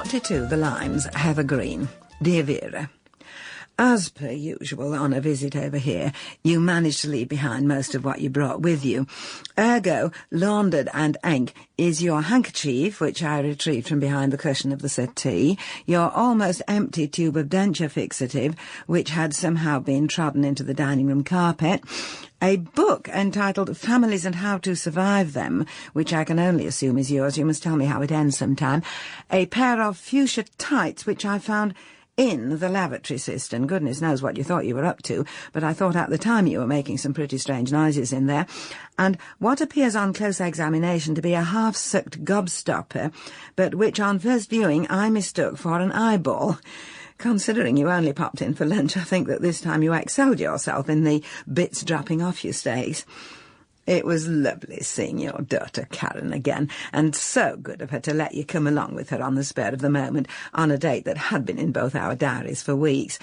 42 The Limes, Heather Green. Dear Vera, as per usual on a visit over here, you managed to leave behind most of what you brought with you. Ergo, laundered and ink is your handkerchief, which I retrieved from behind the cushion of the settee, your almost empty tube of denture fixative, which had somehow been trodden into the dining room carpet, a book entitled Families and How to Survive Them, which I can only assume is yours. You must tell me how it ends sometime, a pair of fuchsia tights, which I found in the lavatory cistern. Goodness knows what you thought you were up to, but I thought at the time you were making some pretty strange noises in there. And what appears on close examination to be a half-sucked gobstopper, but which on first viewing I mistook for an eyeball. Considering you only popped in for lunch, I think that this time you excelled yourself in the bits dropping off you stakes. It was lovely seeing your daughter Karen again, and so good of her to let you come along with her on the spur of the moment on a date that had been in both our diaries for weeks.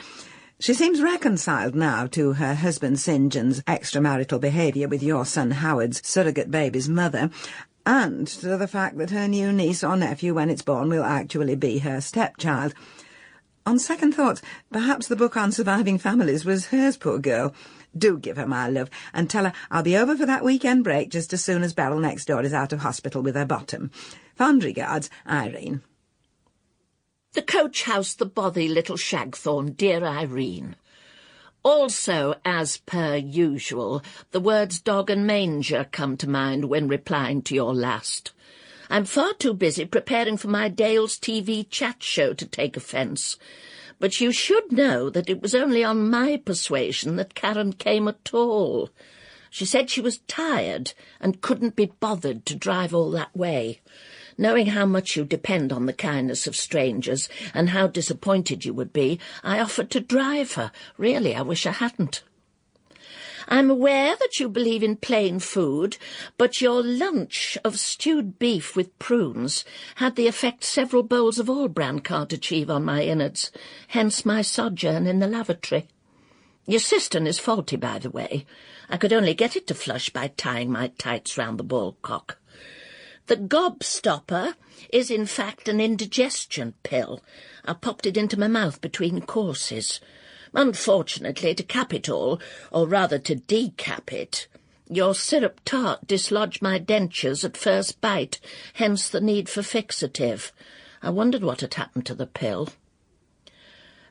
She seems reconciled now to her husband St. John's extramarital behaviour with your son Howard's surrogate baby's mother, and to the fact that her new niece or nephew, when it's born, will actually be her stepchild. On second thoughts, perhaps the book on surviving families was hers, poor girl. Do give her my love, and tell her I'll be over for that weekend break just as soon as Beryl next door is out of hospital with her bottom. Fond regards, Irene. The coach house, the bothy, little Shagthorn, dear Irene. Also, as per usual, the words dog and manger come to mind when replying to your last. I'm far too busy preparing for my Dale's TV chat show to take offence. But you should know that it was only on my persuasion that Karen came at all. She said she was tired and couldn't be bothered to drive all that way. Knowing how much you depend on the kindness of strangers and how disappointed you would be, I offered to drive her. Really, I wish I hadn't. I'm aware that you believe in plain food, but your lunch of stewed beef with prunes had the effect several bowls of all-bran can't achieve on my innards, hence my sojourn in the lavatory. Your cistern is faulty, by the way. I could only get it to flush by tying my tights round the ball-cock. The gobstopper is in fact an indigestion pill. I popped it into my mouth between courses. Unfortunately, to cap it all, or rather to decap it, your syrup tart dislodged my dentures at first bite, hence the need for fixative. I wondered what had happened to the pill.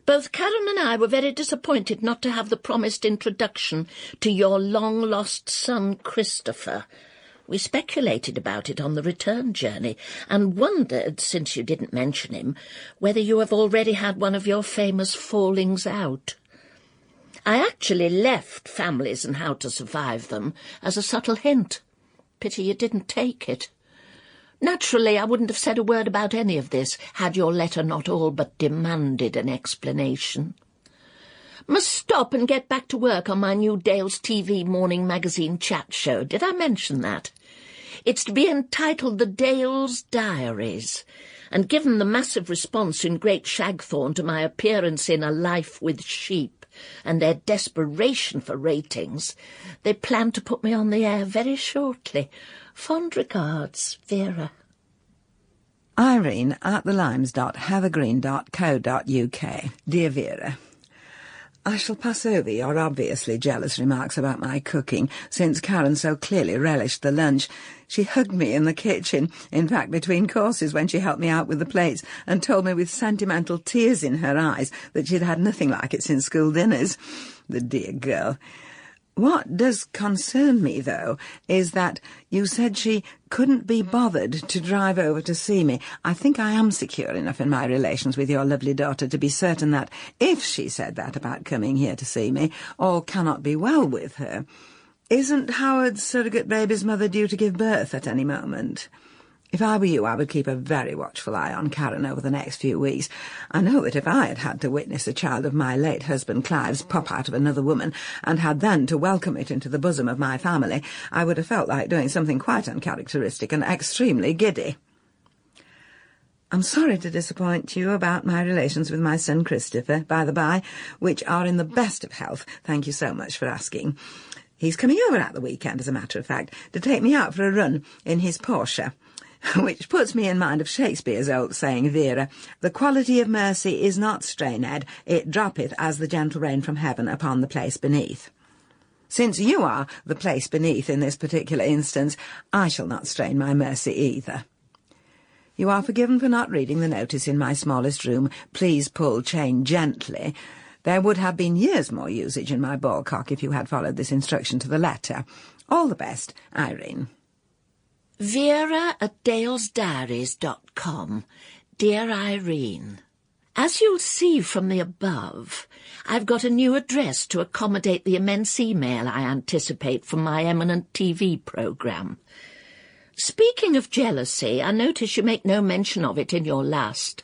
Both Karen and I were very disappointed not to have the promised introduction to your long-lost son, Christopher. We speculated about it on the return journey, and wondered, since you didn't mention him, whether you have already had one of your famous fallings out. I actually left Families and How to Survive Them as a subtle hint. Pity you didn't take it. Naturally, I wouldn't have said a word about any of this had your letter not all but demanded an explanation. Must stop and get back to work on my new Dale's TV morning magazine chat show. Did I mention that? It's to be entitled The Dale's Diaries, and given the massive response in Great Shagthorn to my appearance in A Life with Sheep and their desperation for ratings, they plan to put me on the air very shortly. Fond regards, Vera. Irene at thelimes.heathergreen.co.uk. Dear Vera, I shall pass over your obviously jealous remarks about my cooking, since Karen so clearly relished the lunch. She hugged me in the kitchen, in fact between courses when she helped me out with the plates, and told me with sentimental tears in her eyes that she'd had nothing like it since school dinners. The dear girl. What does concern me, though, is that you said she couldn't be bothered to drive over to see me. I think I am secure enough in my relations with your lovely daughter to be certain that, if she said that about coming here to see me, all cannot be well with her. Isn't Howard's surrogate baby's mother due to give birth at any moment? If I were you, I would keep a very watchful eye on Karen over the next few weeks. I know that if I had had to witness a child of my late husband Clive's pop out of another woman, and had then to welcome it into the bosom of my family, I would have felt like doing something quite uncharacteristic and extremely giddy. I'm sorry to disappoint you about my relations with my son Christopher, by the by, which are in the best of health. Thank you so much for asking. He's coming over at the weekend, as a matter of fact, to take me out for a run in his Porsche. Which puts me in mind of Shakespeare's old saying, Vera, the quality of mercy is not strained, it droppeth as the gentle rain from heaven upon the place beneath. Since you are the place beneath in this particular instance, I shall not strain my mercy either. You are forgiven for not reading the notice in my smallest room, please pull chain gently. There would have been years more usage in my ballcock if you had followed this instruction to the letter. All the best, Irene. Vera@dalesdiaries.com. Dear Irene, as you'll see from the above, I've got a new address to accommodate the immense email I anticipate from my eminent TV programme. Speaking of jealousy, I notice you make no mention of it in your last.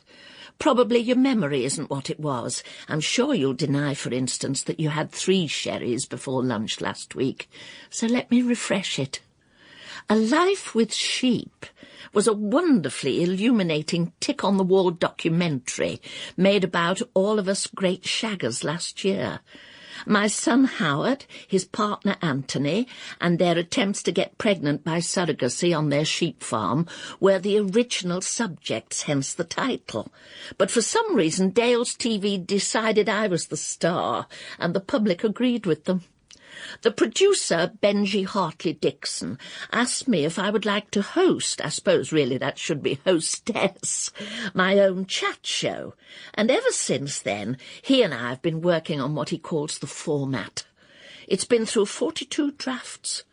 Probably your memory isn't what it was. I'm sure you'll deny, for instance, that you had 3 sherries before lunch last week. So let me refresh it. A Life with Sheep was a wonderfully illuminating tick-on-the-wall documentary made about all of us great shaggers last year. My son Howard, his partner Anthony, and their attempts to get pregnant by surrogacy on their sheep farm were the original subjects, hence the title. But for some reason Dales TV decided I was the star, and the public agreed with them. The producer, Benji Hartley-Dixon, asked me if I would like to host, I suppose really that should be hostess, my own chat show. And ever since then, he and I have been working on what he calls the format. It's been through 42 drafts.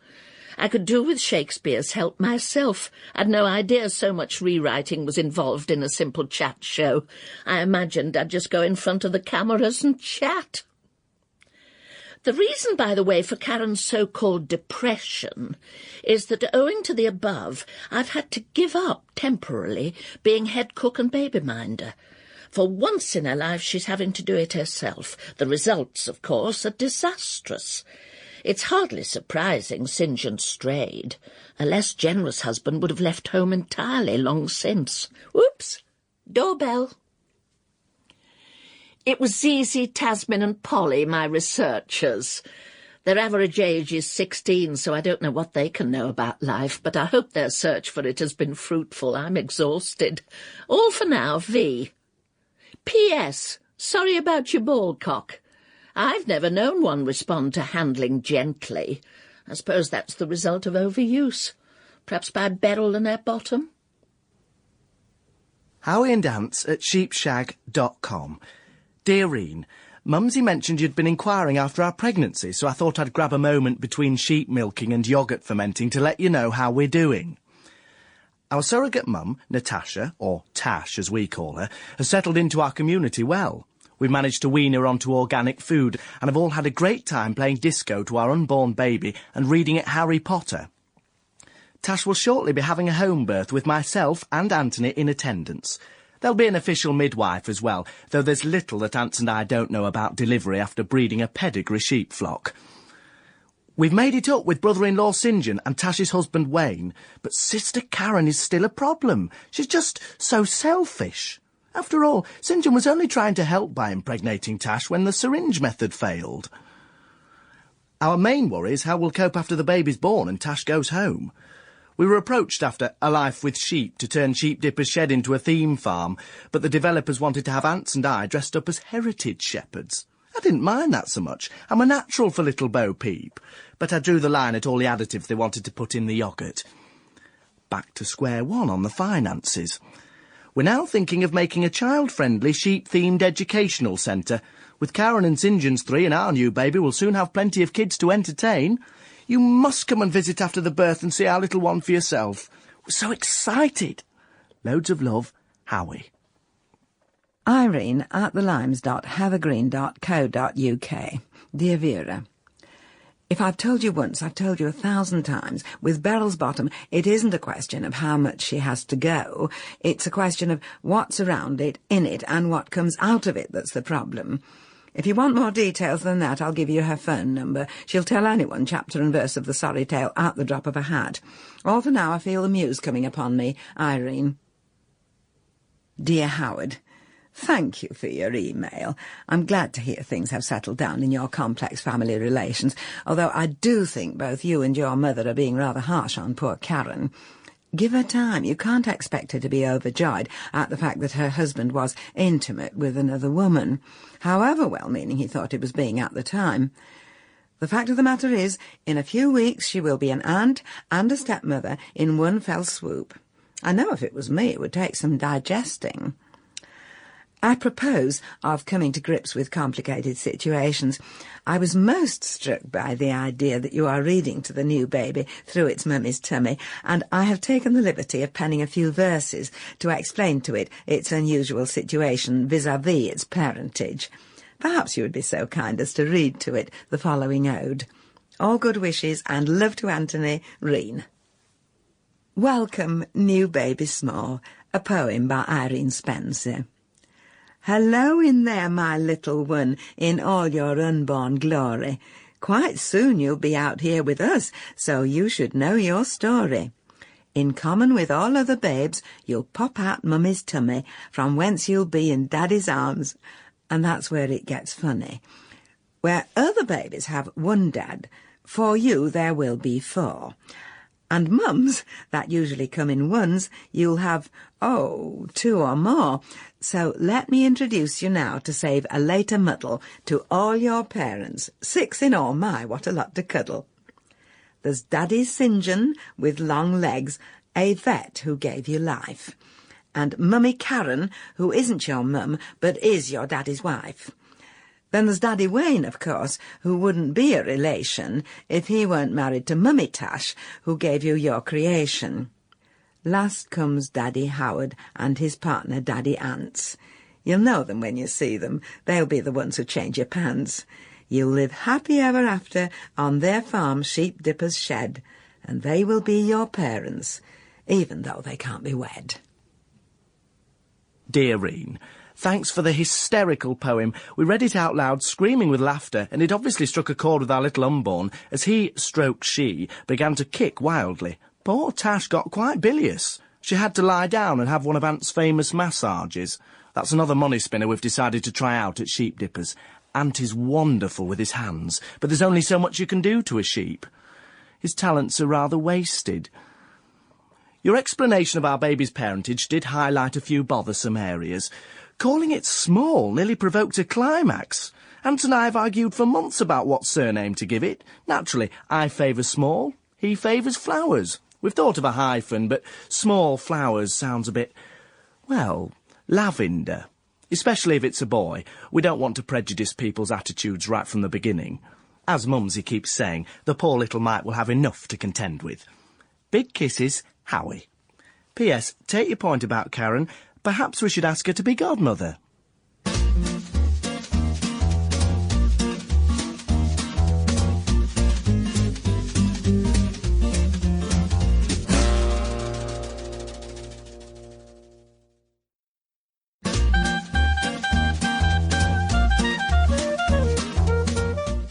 I could do with Shakespeare's help myself. I'd no idea so much rewriting was involved in a simple chat show. I imagined I'd just go in front of the cameras and chat. The reason, by the way, for Karen's so-called depression is that, owing to the above, I've had to give up, temporarily, being head cook and baby-minder. For once in her life, she's having to do it herself. The results, of course, are disastrous. It's hardly surprising St. John strayed. A less generous husband would have left home entirely long since. Whoops! Doorbell. It was Zizi, Tasmin and Polly, my researchers. Their average age is 16, so I don't know what they can know about life, but I hope their search for it has been fruitful. I'm exhausted. All for now, V. P.S. Sorry about your ballcock. I've never known one respond to handling gently. I suppose that's the result of overuse. Perhaps by Beryl and Airbottom. HowieandAnts@sheepshag.com. Dear Irene, Mumsy mentioned you'd been inquiring after our pregnancy, so I thought I'd grab a moment between sheep milking and yoghurt fermenting to let you know how we're doing. Our surrogate mum, Natasha, or Tash as we call her, has settled into our community well. We've managed to wean her onto organic food and have all had a great time playing disco to our unborn baby and reading at Harry Potter. Tash will shortly be having a home birth with myself and Anthony in attendance. There'll be an official midwife as well, though there's little that Ants and I don't know about delivery after breeding a pedigree sheep flock. We've made it up with brother-in-law St. John and Tash's husband Wayne, but Sister Karen is still a problem. She's just so selfish. After all, St. John was only trying to help by impregnating Tash when the syringe method failed. Our main worry is how we'll cope after the baby's born and Tash goes home. We were approached after A Life with Sheep to turn Sheep Dipper's shed into a theme farm, but the developers wanted to have Ants and I dressed up as heritage shepherds. I didn't mind that so much. I'm a natural for little Bo Peep. But I drew the line at all the additives they wanted to put in the yoghurt. Back to square one on the finances. We're now thinking of making a child-friendly, sheep-themed educational centre. With Karen and St. John's 3 and our new baby, we'll soon have plenty of kids to entertain. You must come and visit after the birth and see our little one for yourself. We're so excited. Loads of love, Howie. Irene at thelimes.havergreen.co.uk. Dear Vera, if I've told you once, I've told you 1,000 times. With Beryl's bottom, it isn't a question of how much she has to go. It's a question of what's around it, in it, and what comes out of it that's the problem. If you want more details than that, I'll give you her phone number. She'll tell anyone chapter and verse of the sorry tale at the drop of a hat. All for now, I feel the muse coming upon me. Irene. Dear Howard, thank you for your email. I'm glad to hear things have settled down in your complex family relations, although I do think both you and your mother are being rather harsh on poor Karen. Give her time. You can't expect her to be overjoyed at the fact that her husband was intimate with another woman, however well-meaning he thought it was being at the time. The fact of the matter is, in a few weeks she will be an aunt and a stepmother in one fell swoop. I know if it was me it would take some digesting. I propose of coming to grips with complicated situations. I was most struck by the idea that you are reading to the new baby through its mummy's tummy, and I have taken the liberty of penning a few verses to explain to it its unusual situation vis-à-vis its parentage. Perhaps you would be so kind as to read to it the following ode. All good wishes and love to Anthony, Reen. Welcome, New Baby Small, a poem by Irene Spencer. Hello in there, my little one, in all your unborn glory. Quite soon you'll be out here with us, so you should know your story. In common with all other babes, you'll pop out Mummy's tummy, from whence you'll be in Daddy's arms. And that's where it gets funny. Where other babies have one dad, for you there will be 4. And mums, that usually come in ones, you'll have, 2 or more. So let me introduce you now to save a later muddle to all your parents. 6 in all, my, what a lot to cuddle. There's Daddy St. John with long legs, a vet who gave you life. And Mummy Karen, who isn't your mum, but is your daddy's wife. Then there's Daddy Wayne, of course, who wouldn't be a relation if he weren't married to Mummy Tash, who gave you your creation. Last comes Daddy Howard and his partner Daddy Ants. You'll know them when you see them. They'll be the ones who change your pants. You'll live happy ever after on their farm Sheep Dipper's shed, and they will be your parents, even though they can't be wed. Dear Reen, thanks for the hysterical poem. We read it out loud, screaming with laughter, and it obviously struck a chord with our little unborn, as she began to kick wildly. Poor Tash got quite bilious. She had to lie down and have one of Ant's famous massages. That's another money spinner we've decided to try out at Sheep Dippers. Ant is wonderful with his hands, but there's only so much you can do to a sheep. His talents are rather wasted. Your explanation of our baby's parentage did highlight a few bothersome areas. Calling it small nearly provoked a climax. Ant and I have argued for months about what surname to give it. Naturally, I favour small, he favours flowers. We've thought of a hyphen, but small flowers sounds a bit, well, lavender. Especially if it's a boy. We don't want to prejudice people's attitudes right from the beginning. As Mumsy keeps saying, the poor little mite will have enough to contend with. Big kisses, Howie. P.S. Take your point about Karen. Perhaps we should ask her to be godmother.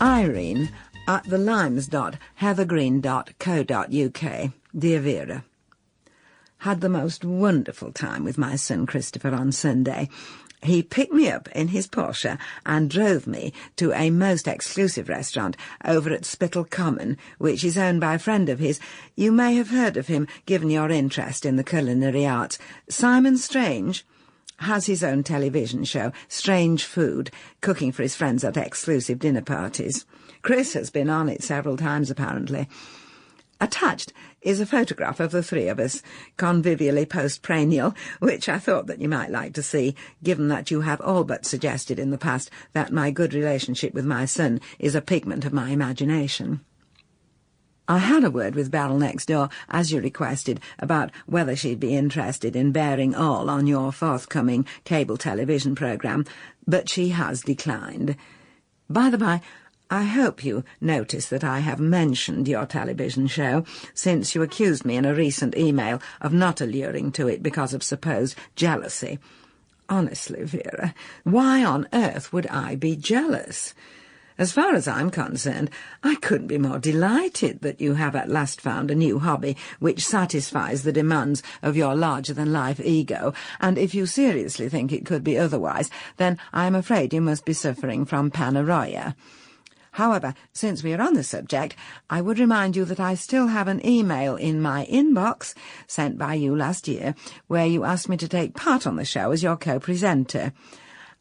Irene at thelimes.heathergreen.co.uk. Dear Vera, had the most wonderful time with my son Christopher on Sunday. He picked me up in his Porsche and drove me to a most exclusive restaurant over at Spittal Common, which is owned by a friend of his. You may have heard of him, given your interest in the culinary arts. Simon Strange has his own television show, Strange Food, cooking for his friends at exclusive dinner parties. Chris has been on it several times, apparently. Attached is a photograph of the 3 of us, convivially postprandial, which I thought that you might like to see, given that you have all but suggested in the past that my good relationship with my son is a figment of my imagination. I had a word with Beryl next door, as you requested, about whether she'd be interested in bearing all on your forthcoming cable television programme, but she has declined. By the by, I hope you notice that I have mentioned your television show, since you accused me in a recent email of not alluring to it because of supposed jealousy. Honestly, Vera, why on earth would I be jealous? As far as I'm concerned, I couldn't be more delighted that you have at last found a new hobby which satisfies the demands of your larger-than-life ego, and if you seriously think it could be otherwise, then I'm afraid you must be suffering from paranoia. However, since we are on the subject, I would remind you that I still have an email in my inbox sent by you last year where you asked me to take part on the show as your co-presenter.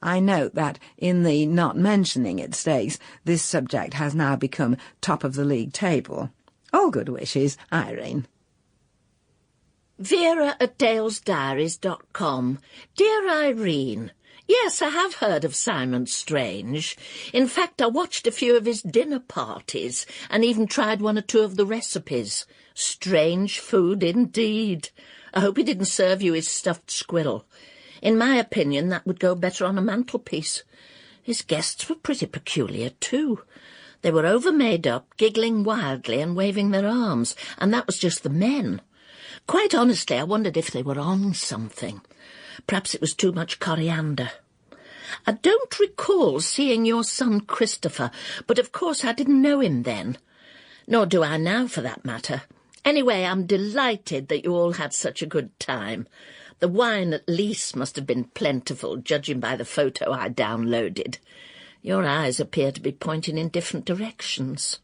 I note that in the not mentioning it stakes, this subject has now become top of the league table. All good wishes, Irene. Vera@dalesdiaries.com. Dear Irene, yes, I have heard of Simon Strange. In fact, I watched a few of his dinner parties and even tried one or two of the recipes. Strange food indeed. I hope he didn't serve you his stuffed squirrel. In my opinion, that would go better on a mantelpiece. His guests were pretty peculiar too. They were over-made up, giggling wildly and waving their arms, and that was just the men. Quite honestly, I wondered if they were on something. Perhaps it was too much coriander. I don't recall seeing your son Christopher, but of course I didn't know him then. Nor do I now, for that matter. Anyway, I'm delighted that you all had such a good time. The wine at least must have been plentiful, judging by the photo I downloaded. Your eyes appear to be pointing in different directions.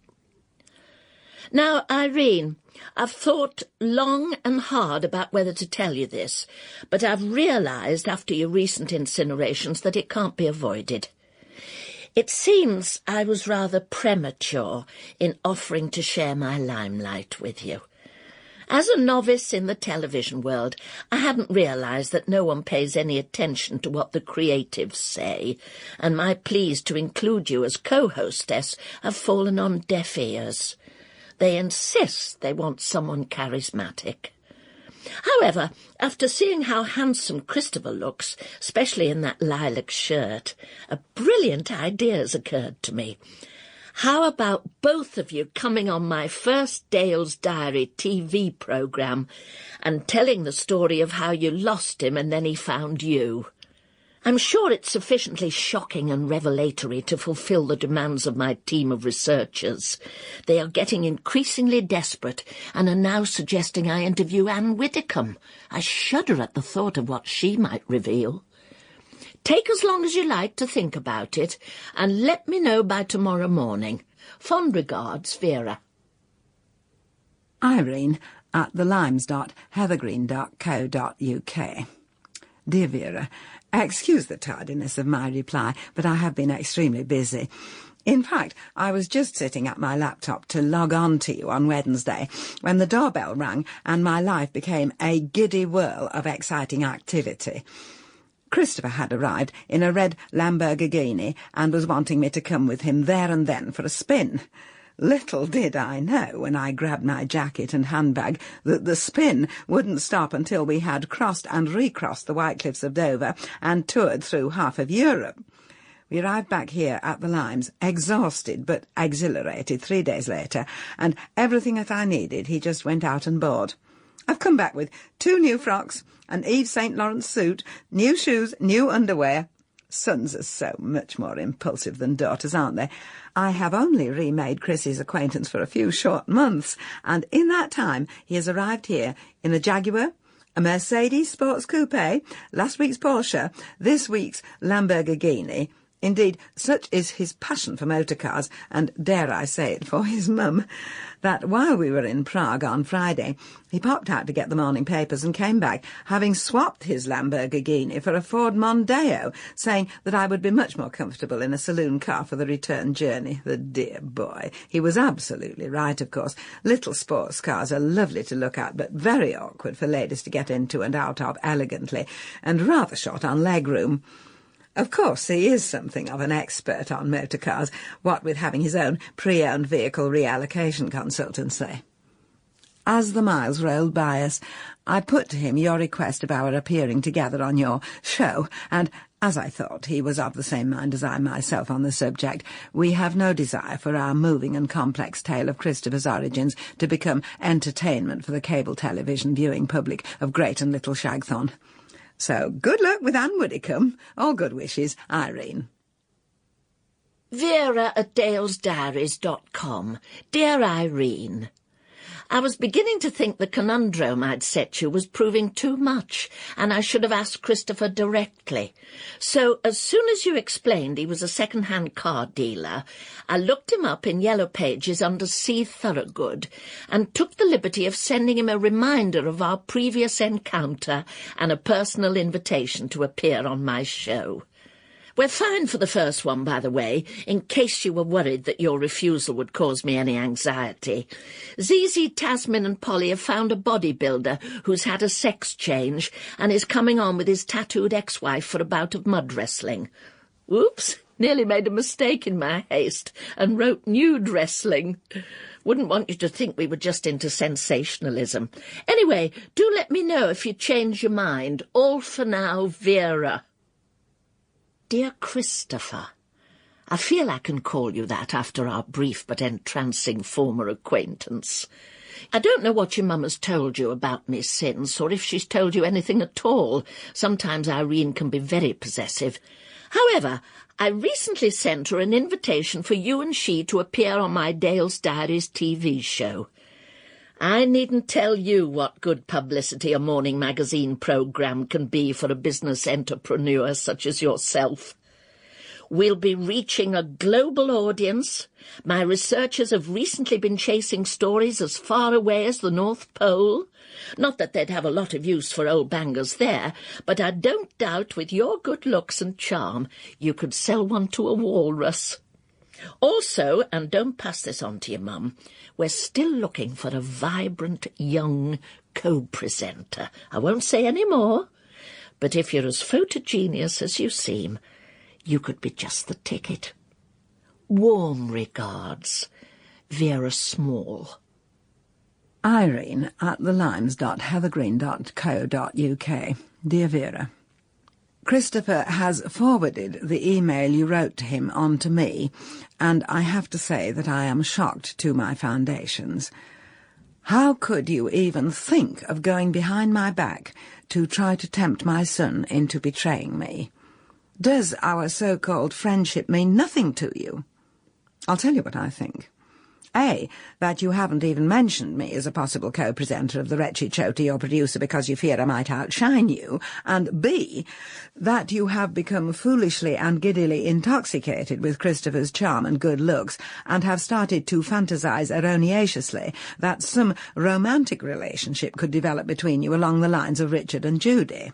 Now, Irene, I've thought long and hard about whether to tell you this, but I've realised after your recent incinerations that it can't be avoided. It seems I was rather premature in offering to share my limelight with you. As a novice in the television world, I hadn't realised that no one pays any attention to what the creatives say, and my pleas to include you as co-hostess have fallen on deaf ears. They insist they want someone charismatic. However, after seeing how handsome Christopher looks, especially in that lilac shirt, a brilliant idea has occurred to me. How about both of you coming on my first Dale's Diary TV programme and telling the story of how you lost him and then he found you? I'm sure it's sufficiently shocking and revelatory to fulfil the demands of my team of researchers. They are getting increasingly desperate and are now suggesting I interview Anne Widdecombe. I shudder at the thought of what she might reveal. Take as long as you like to think about it, and let me know by tomorrow morning. Fond regards, Vera. Irene at thelimes.heathergreen.co.uk. Dear Vera, excuse the tardiness of my reply, but I have been extremely busy. In fact, I was just sitting at my laptop to log on to you on Wednesday when the doorbell rang and my life became a giddy whirl of exciting activity. Christopher had arrived in a red Lamborghini and was wanting me to come with him there and then for a spin. Little did I know, when I grabbed my jacket and handbag, that the spin wouldn't stop until we had crossed and recrossed the White Cliffs of Dover and toured through half of Europe. We arrived back here at the Limes, exhausted but exhilarated 3 days later, and everything that I needed he just went out and bought. I've come back with 2 new frocks, an Yves St. Laurent suit, new shoes, new underwear. Sons are so much more impulsive than daughters, aren't they? I have only remade Chrissy's acquaintance for a few short months, and in that time he has arrived here in a Jaguar, a Mercedes Sports Coupe, last week's Porsche, this week's Lamborghini. Indeed, such is his passion for motor cars, and dare I say it for his mum, that while we were in Prague on Friday, he popped out to get the morning papers and came back, having swapped his Lamborghini for a Ford Mondeo, saying that I would be much more comfortable in a saloon car for the return journey. The dear boy. He was absolutely right, of course. Little sports cars are lovely to look at, but very awkward for ladies to get into and out of elegantly, and rather short on legroom. Of course, he is something of an expert on motor cars, what with having his own pre-owned vehicle reallocation consultancy. As the miles rolled by us, I put to him your request of our appearing together on your show, and, as I thought he was of the same mind as I myself on the subject, we have no desire for our moving and complex tale of Christopher's origins to become entertainment for the cable television viewing public of Great and Little Shagthorn. So, good luck with Anne Widdecombe. All good wishes, Irene. Vera@dalesdiaries.com. Dear Irene, I was beginning to think the conundrum I'd set you was proving too much, and I should have asked Christopher directly. So as soon as you explained he was a second-hand car dealer, I looked him up in Yellow Pages under C. Thorogood and took the liberty of sending him a reminder of our previous encounter and a personal invitation to appear on my show. We're fine for the first one, by the way, in case you were worried that your refusal would cause me any anxiety. Zizi, Tasmin and Polly have found a bodybuilder who's had a sex change and is coming on with his tattooed ex-wife for a bout of mud wrestling. Oops, nearly made a mistake in my haste and wrote nude wrestling. Wouldn't want you to think we were just into sensationalism. Anyway, do let me know if you change your mind. All for now, Vera. Dear Christopher, I feel I can call you that after our brief but entrancing former acquaintance. I don't know what your mum has told you about me since, or if she's told you anything at all. Sometimes Irene can be very possessive. However, I recently sent her an invitation for you and she to appear on my Dale's Diaries TV show. I needn't tell you what good publicity a morning magazine programme can be for a business entrepreneur such as yourself. We'll be reaching a global audience. My researchers have recently been chasing stories as far away as the North Pole. Not that they'd have a lot of use for old bangers there, but I don't doubt with your good looks and charm you could sell one to a walrus. Also, and don't pass this on to your mum, we're still looking for a vibrant young co-presenter. I won't say any more, but if you're as photogenius as you seem, you could be just the ticket. Warm regards, Vera Small. Irene at thelimes.heathergreen.co.uk. Dear Vera, Christopher has forwarded the email you wrote to him on to me, and I have to say that I am shocked to my foundations. How could you even think of going behind my back to try to tempt my son into betraying me? Does our so-called friendship mean nothing to you? I'll tell you what I think. A, that you haven't even mentioned me as a possible co-presenter of the wretched show to your producer because you fear I might outshine you, and B, that you have become foolishly and giddily intoxicated with Christopher's charm and good looks, and have started to fantasize erroneously that some romantic relationship could develop between you along the lines of Richard and Judy.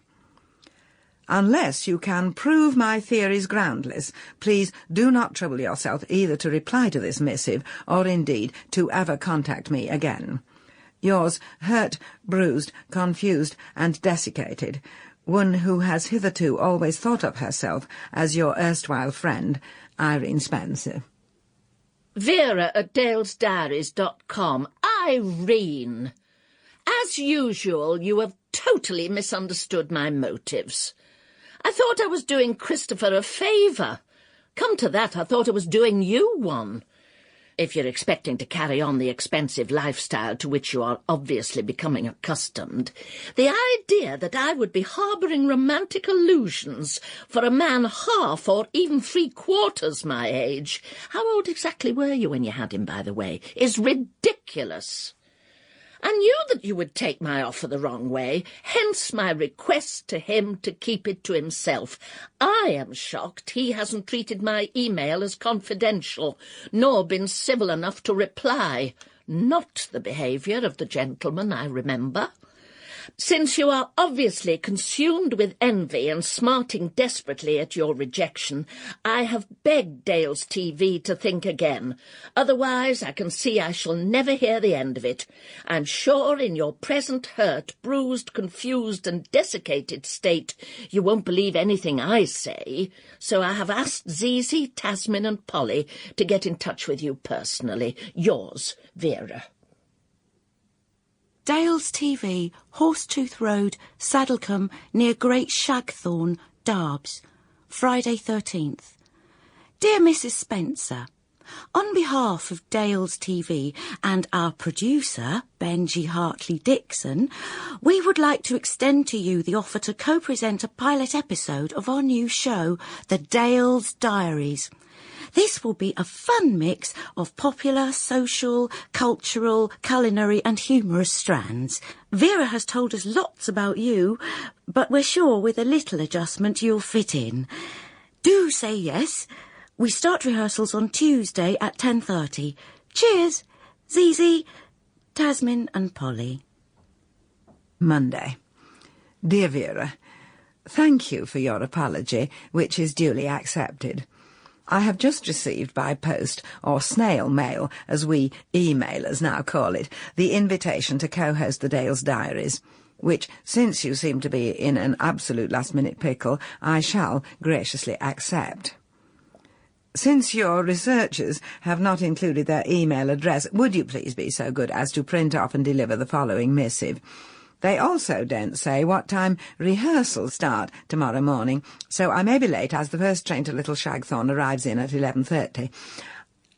Unless you can prove my theories groundless, please do not trouble yourself either to reply to this missive or indeed to ever contact me again. Yours, hurt, bruised, confused and desiccated, one who has hitherto always thought of herself as your erstwhile friend, Irene Spencer. Vera at dalesdiaries.com. Irene! As usual, you have totally misunderstood my motives. I thought I was doing Christopher a favour. Come to that, I thought I was doing you one. If you're expecting to carry on the expensive lifestyle to which you are obviously becoming accustomed, the idea that I would be harbouring romantic illusions for a man half or even 3/4 my age — how old exactly were you when you had him, by the way? — is ridiculous. I knew that you would take my offer the wrong way, hence my request to him to keep it to himself. I am shocked he hasn't treated my email as confidential, nor been civil enough to reply. Not the behaviour of the gentleman I remember. Since you are obviously consumed with envy and smarting desperately at your rejection, I have begged Dale's TV to think again. Otherwise, I can see I shall never hear the end of it. I'm sure in your present hurt, bruised, confused and desiccated state, you won't believe anything I say, so I have asked Zizi, Tasmin and Polly to get in touch with you personally. Yours, Vera. Dale's TV, Horsetooth Road, Saddlecombe, near Great Shagthorn, Darbs, Friday 13th. Dear Mrs. Spencer, on behalf of Dale's TV and our producer, Benji Hartley-Dixon, we would like to extend to you the offer to co-present a pilot episode of our new show, The Dale's Diaries. This will be a fun mix of popular, social, cultural, culinary and humorous strands. Vera has told us lots about you, but we're sure with a little adjustment you'll fit in. Do say yes. We start rehearsals on Tuesday at 10:30. Cheers, Zizi, Tasmin and Polly. Monday. Dear Vera, thank you for your apology, which is duly accepted. I have just received by post, or snail mail, as we emailers now call it, the invitation to co-host the Dales Diaries, which, since you seem to be in an absolute last-minute pickle, I shall graciously accept. Since your researchers have not included their email address, would you please be so good as to print off and deliver the following missive? They also don't say what time rehearsals start tomorrow morning, so I may be late as the first train to Little Shagthorn arrives in at 11:30.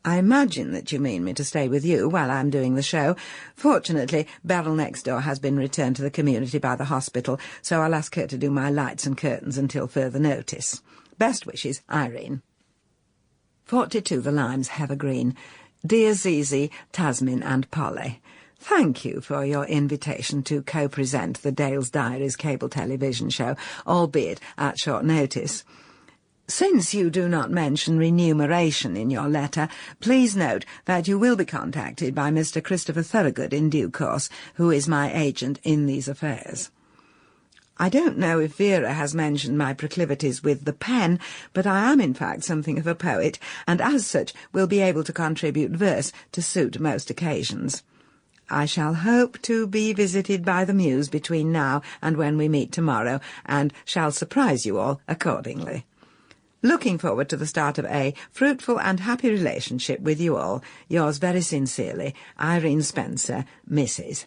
I imagine that you mean me to stay with you while I'm doing the show. Fortunately, Beryl next door has been returned to the community by the hospital, so I'll ask her to do my lights and curtains until further notice. Best wishes, Irene. 42 The Limes, Heather Green. Dear Zizi, Tasmin and Polly, thank you for your invitation to co-present the Dales Diaries cable television show, albeit at short notice. Since you do not mention remuneration in your letter, please note that you will be contacted by Mr. Christopher Thorogood in due course, who is my agent in these affairs. I don't know if Vera has mentioned my proclivities with the pen, but I am in fact something of a poet, and as such will be able to contribute verse to suit most occasions. I shall hope to be visited by the Muse between now and when we meet tomorrow, and shall surprise you all accordingly. Looking forward to the start of a fruitful and happy relationship with you all. Yours very sincerely, Irene Spencer, Mrs.